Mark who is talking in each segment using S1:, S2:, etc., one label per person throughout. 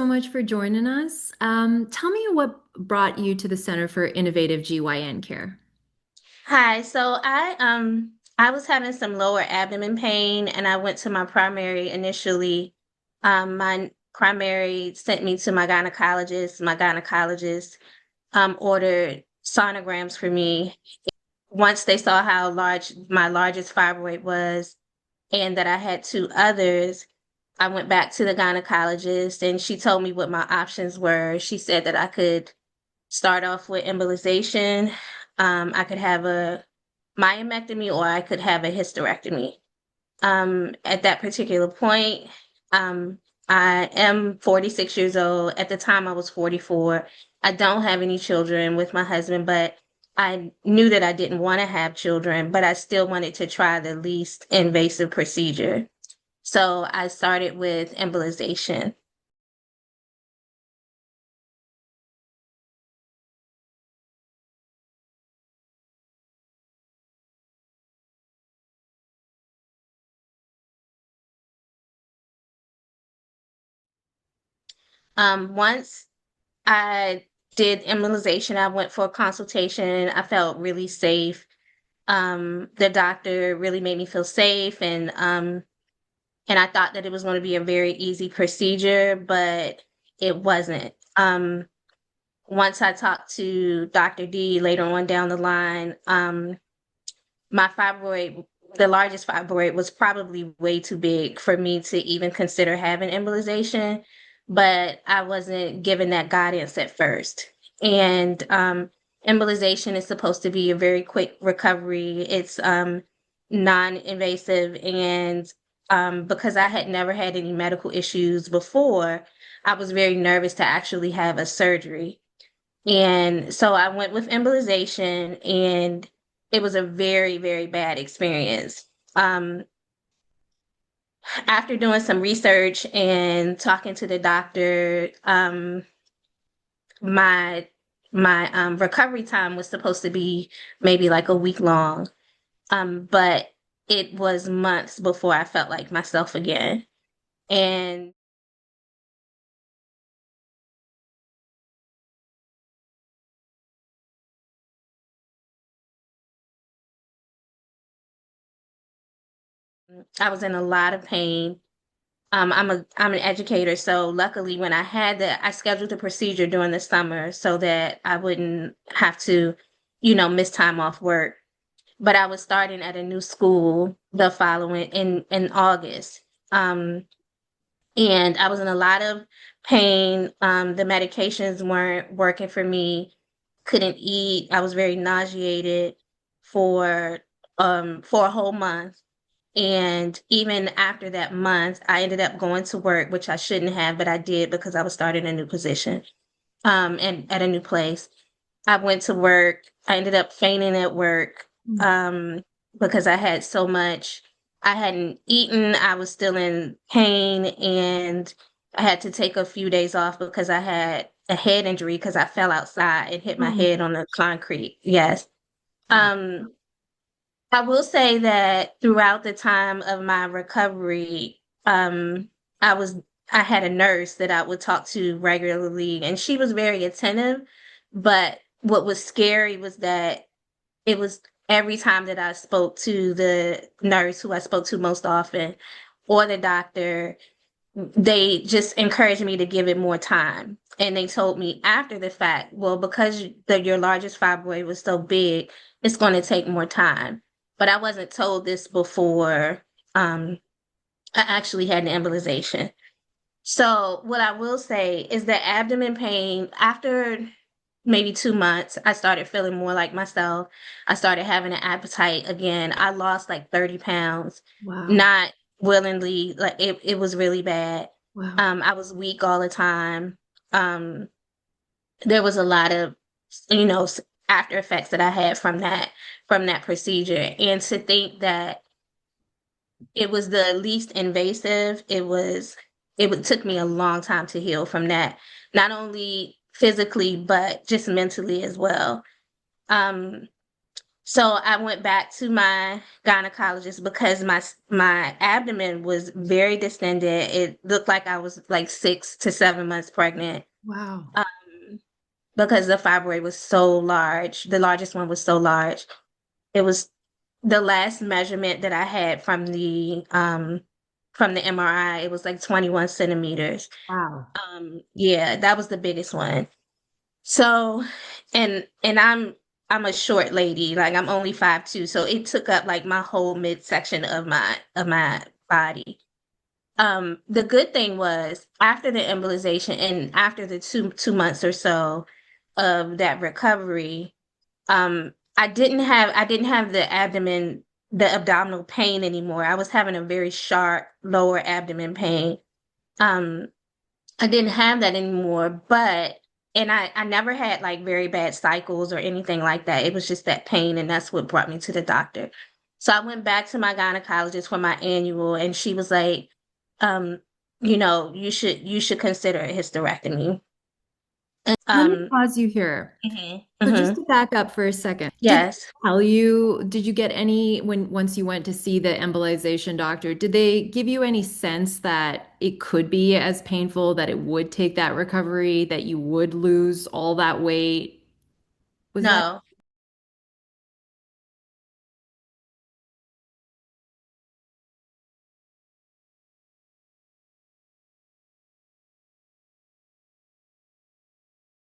S1: so much for joining us. Tell me what brought you to the Center for Innovative GYN Care.
S2: Hi, so I was having some lower abdomen pain and I went to my primary initially. My primary sent me to my gynecologist. My gynecologist ordered sonograms for me. Once they saw how large my largest fibroid was and that I had two others, I went back to the gynecologist and she told me what my options were. She said that I could start off with embolization. I could have a myomectomy or I could have a hysterectomy. At that particular point, um, I am 46 years old. At the time, I was 44. I don't have any children with my husband, but I knew that I didn't want to have children, but I still wanted to try the least invasive procedure. So I started with embolization. Once I did immunization. I went for a consultation. I felt really safe. The doctor really made me feel safe, and I thought that it was going to be a very easy procedure, but it wasn't. Once I talked to Dr. D later on down the line, my fibroid, the largest fibroid, was probably way too big for me to even consider having embolization, but I wasn't given that guidance at first. And embolization is supposed to be a very quick recovery. It's non-invasive, and because I had never had any medical issues before, I was very nervous to actually have a surgery. And so I went with embolization, and it was a very, very bad experience. Um, After doing some research and talking to the doctor, my my recovery time was supposed to be maybe like a week long, but it was months before I felt like myself again. And I was in a lot of pain. I'm an educator, so luckily when I scheduled the procedure during the summer so that I wouldn't have to, miss time off work. But I was starting at a new school the following in August. Um, and I was in a lot of pain. The medications weren't working for me. Couldn't eat. I was very nauseated for for a whole month. And even after that month, I ended up going to work, which I shouldn't have, but I did because I was starting a new position, and at a new place. I went to work. I ended up fainting at work, because I had so much. I hadn't eaten. I was still in pain, and I had to take a few days off because I had a head injury because I fell outside and hit my
S1: Oh,
S2: head on the concrete. Yes.
S1: wow.
S2: Um, I will say that throughout the time of my recovery, I was I had a nurse that I would talk to regularly, and she was very attentive. But what was scary was that it was every time that I spoke to the nurse who I spoke to most often, or the doctor, they just encouraged me to give it more time. And they told me after the fact, well, because your largest fibroid was so big, it's going to take more time. But I wasn't told this before I actually had an embolization. So what I will say is that abdomen pain, after maybe 2 months, I started feeling more like myself. I started having an appetite again. I lost like 30 pounds,
S1: Wow.
S2: not willingly. Like it was really bad.
S1: Wow.
S2: I was weak all the time. Um, there was a lot of, you know, after effects that I had from that procedure. And to think that it was the least invasive, took me a long time to heal from that, not only physically but just mentally as well. Um, So I went back to my gynecologist because my abdomen was very distended. It looked like I was like 6 to 7 months pregnant.
S1: Wow.
S2: Um, because the fibroid was so large. The largest one was so large. It was the last measurement that I had from the MRI. It was like 21 centimeters.
S1: Wow.
S2: Yeah, that was the biggest one. So, and I'm a short lady, like I'm only 5'2", so it took up like my whole midsection of my body. The good thing was after the embolization and after the two months or so of that recovery, I didn't have the abdominal pain anymore. I was having a very sharp lower abdomen pain. Um, I didn't have that anymore, but and I never had like very bad cycles or anything like that. It was just that pain, and that's what brought me to the doctor. So I went back to my gynecologist for my annual, and she was like, um, you should consider a hysterectomy.
S1: Let me
S2: Um,
S1: pause you here.
S2: mhm,
S1: So just
S2: mhm.
S1: to back up for a second,
S2: Yes.
S1: did you get any once you went to see the embolization doctor, did they give you any sense that it could be as painful, that it would take that recovery, that you would lose all that weight? Was that?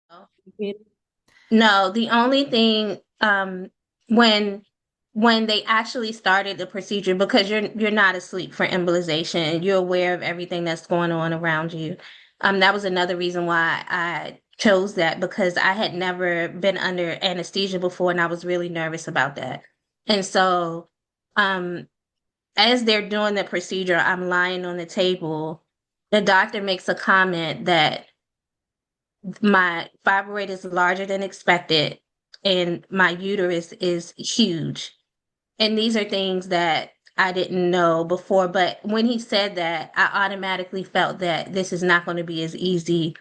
S2: No. No, the only thing when when they actually started the procedure, because you're not asleep for embolization and you're aware of everything that's going on around you. That was another reason why I chose that, because I had never been under anesthesia before and I was really nervous about that. And so um as they're doing the procedure, I'm lying on the table. The doctor makes a comment that my fibroid is larger than expected and my uterus is huge. And these are things that I didn't know before, but when he said that, I automatically felt that this is not going to be as easy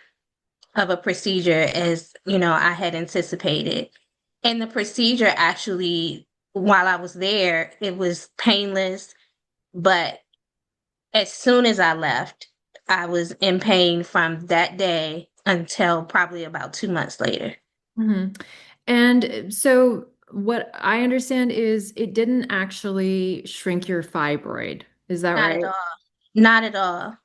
S2: of a procedure as, I had anticipated. And the procedure actually, while I was there, it was painless, but as soon as I left, I was in pain from that day until probably about 2 months later.
S1: Mhm. And so what I understand is it didn't actually shrink your fibroid. Is that
S2: Not at
S1: right?
S2: all. Not at all.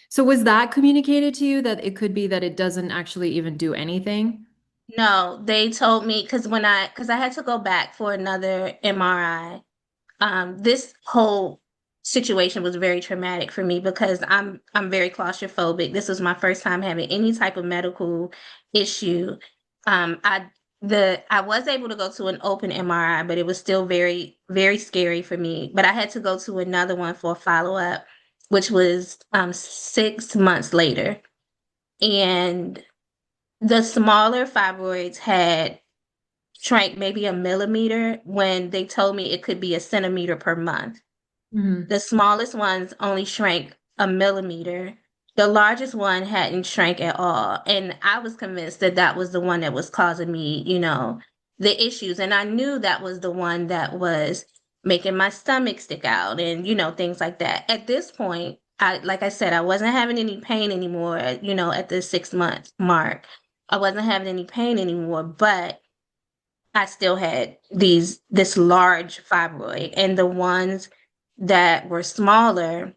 S1: So was that communicated to you that it could be that it doesn't actually even do anything?
S2: No, they told me because I had to go back for another MRI. This whole situation was very traumatic for me because I'm very claustrophobic. This was my first time having any type of medical issue. I I was able to go to an open MRI, but it was still very, very scary for me. But I had to go to another one for a follow-up, which was 6 months later. And the smaller fibroids had shrank maybe a millimeter when they told me it could be a centimeter per month.
S1: Mhm.
S2: The smallest ones only shrank a millimeter. The largest one hadn't shrank at all. And I was convinced that that was the one that was causing me, the issues. And I knew that was the one that was making my stomach stick out and, things like that. At this point, like I said, I wasn't having any pain anymore, at the 6 month mark. I wasn't having any pain anymore, but I still had this large fibroid, and the ones that were smaller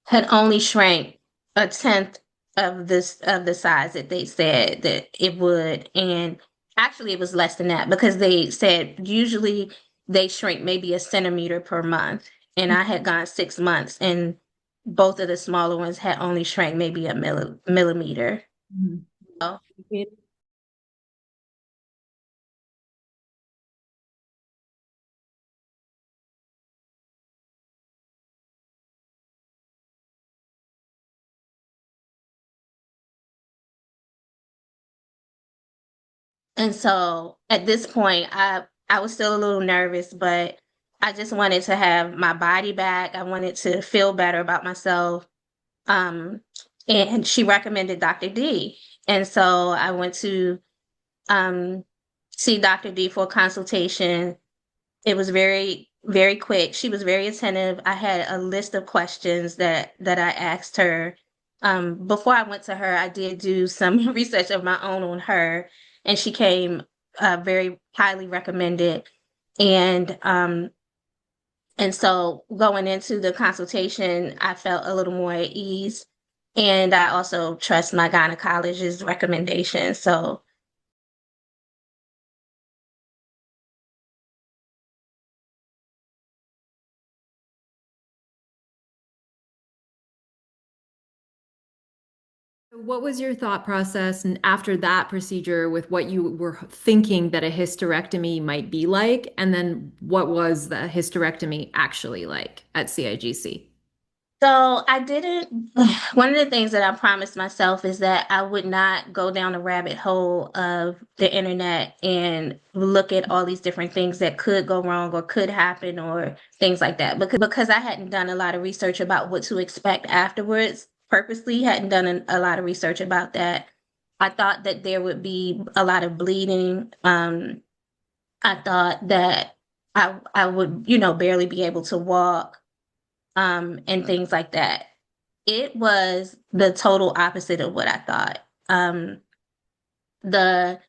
S2: had only shrank a tenth of the size that they said that it would. And actually it was less than that because they said usually they shrink maybe a centimeter per month. And I had gone 6 months and both of the smaller ones had only shrank maybe a millimeter.
S1: Mhm.
S2: So, and so at this point, I was still a little nervous, but I just wanted to have my body back. I wanted to feel better about myself. Um, and she recommended Dr. D. And so I went to um, see Dr. D for a consultation. It was very, very quick. She was very attentive. I had a list of questions that I asked her. Before I went to her, I did do some research of my own on her, and she came very highly recommended. And so going into the consultation, I felt a little more at ease. And I also trust my gynecologist's recommendation. So
S1: What was your thought process and after that procedure with what you were thinking that a hysterectomy might be like? And then what was the hysterectomy actually like at CIGC?
S2: So I didn't. One of the things that I promised myself is that I would not go down the rabbit hole of the internet and look at all these different things that could go wrong or could happen or things like that. Because I hadn't done a lot of research about what to expect afterwards, purposely hadn't done a lot of research about that. I thought that there would be a lot of bleeding. I thought that I would, barely be able to walk, and things like that. It was the total opposite of what I thought. The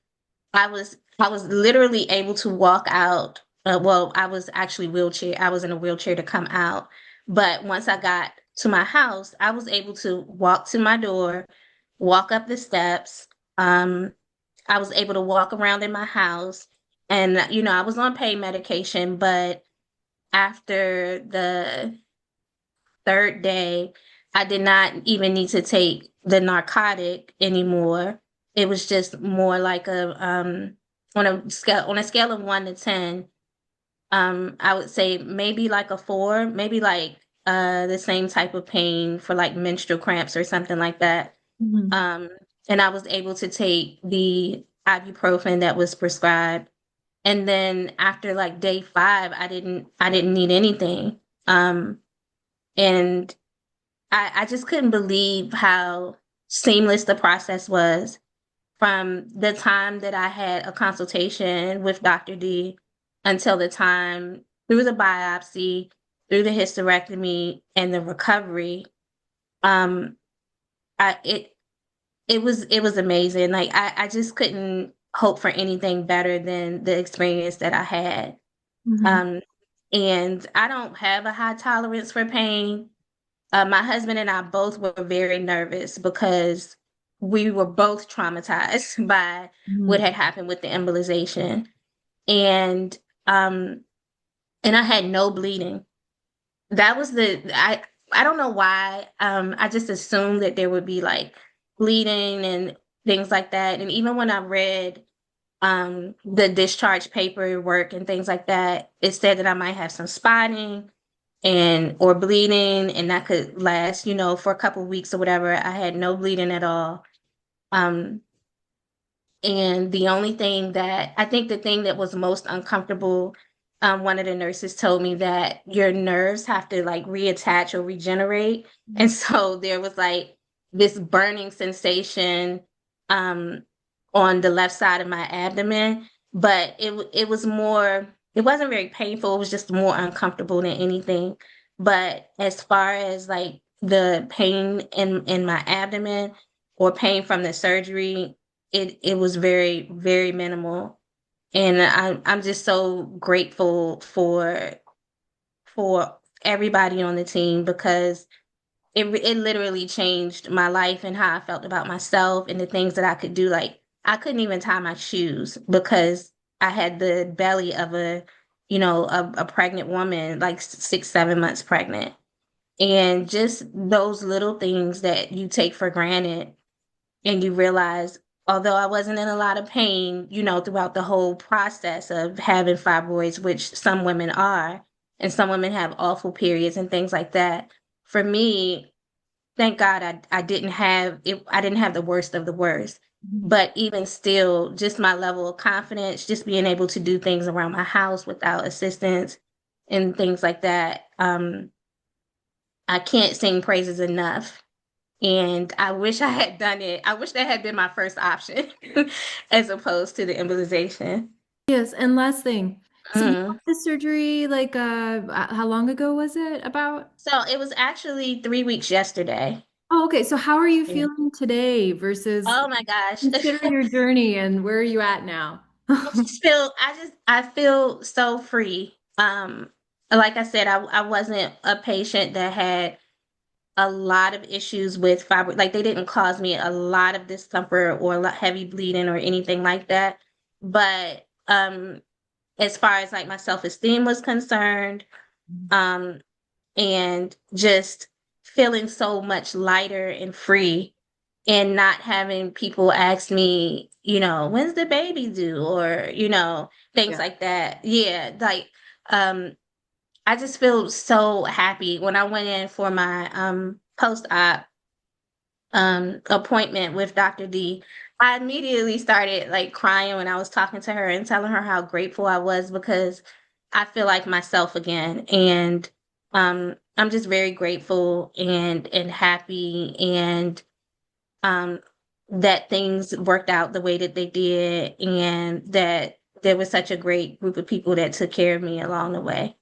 S2: I was literally able to walk out. Well, I was actually wheelchair. I was in a wheelchair to come out. But once I got to my house, I was able to walk to my door, walk up the steps. Um, I was able to walk around in my house. And, I was on pain medication, but after the third day, I did not even need to take the narcotic anymore. It was just more like on a scale of 1 to 10, I would say maybe like a 4, maybe like the same type of pain for like menstrual cramps or something like that.
S1: Mhm.
S2: Um, and I was able to take the ibuprofen that was prescribed. And then after like day 5, I didn't need anything. And I just couldn't believe how seamless the process was from the time that I had a consultation with Dr. D until the time through the biopsy, through the hysterectomy, and the recovery. Um, I it was amazing. Like I just couldn't hope for anything better than the experience that I had.
S1: Mhm.
S2: Um, and I don't have a high tolerance for pain. My husband and I both were very nervous because we were both traumatized by what
S1: Mhm.
S2: had happened with the embolization. And um and I had no bleeding. That was I don't know why. I just assumed that there would be like bleeding and things like that. And even when I read the discharge paperwork and things like that, it said that I might have some spotting and or bleeding, and that could last, for a couple of weeks or whatever. I had no bleeding at all. Um, and the only thing that I think the thing that was most uncomfortable, one of the nurses told me that your nerves have to like reattach or regenerate. And so there was like this burning sensation um, on the left side of my abdomen, but it was more, it wasn't very painful. It was just more uncomfortable than anything. But as far as like the pain in my abdomen or pain from the surgery, it was very, very minimal. And I'm just so grateful for everybody on the team because it literally changed my life and how I felt about myself and the things that I could do. Like I couldn't even tie my shoes because I had the belly of a pregnant woman, like 6, 7 months pregnant. And just those little things that you take for granted and you realize, although I wasn't in a lot of pain, throughout the whole process of having fibroids, which some women are, and some women have awful periods and things like that. For me, thank God I didn't have it. I didn't have the worst of the worst. But even still, just my level of confidence, just being able to do things around my house without assistance and things like that. I can't sing praises enough. And I wish I had done it. I wish that had been my first option as opposed to the embolization.
S1: Yes, and last thing. So you
S2: Mhm.
S1: had this surgery like how long ago was it about?
S2: So it was actually 3 weeks yesterday.
S1: Oh, okay. So how are you
S2: Yeah.
S1: feeling today versus
S2: Oh my gosh.
S1: consider your journey and where are you at now?
S2: I feel so free. Like I said, I wasn't a patient that had a lot of issues with fibroid. Like they didn't cause me a lot of discomfort or a lot heavy bleeding or anything like that. But as far as like my self-esteem was concerned, um, and just feeling so much lighter and free and not having people ask me, when's the baby due or, things
S1: Yeah.
S2: like that. Yeah, like um I just feel so happy when I went in for my post-op appointment with Dr. D. I immediately started like crying when I was talking to her and telling her how grateful I was because I feel like myself again. And I'm just very grateful and happy and um that things worked out the way that they did and that there was such a great group of people that took care of me along the way.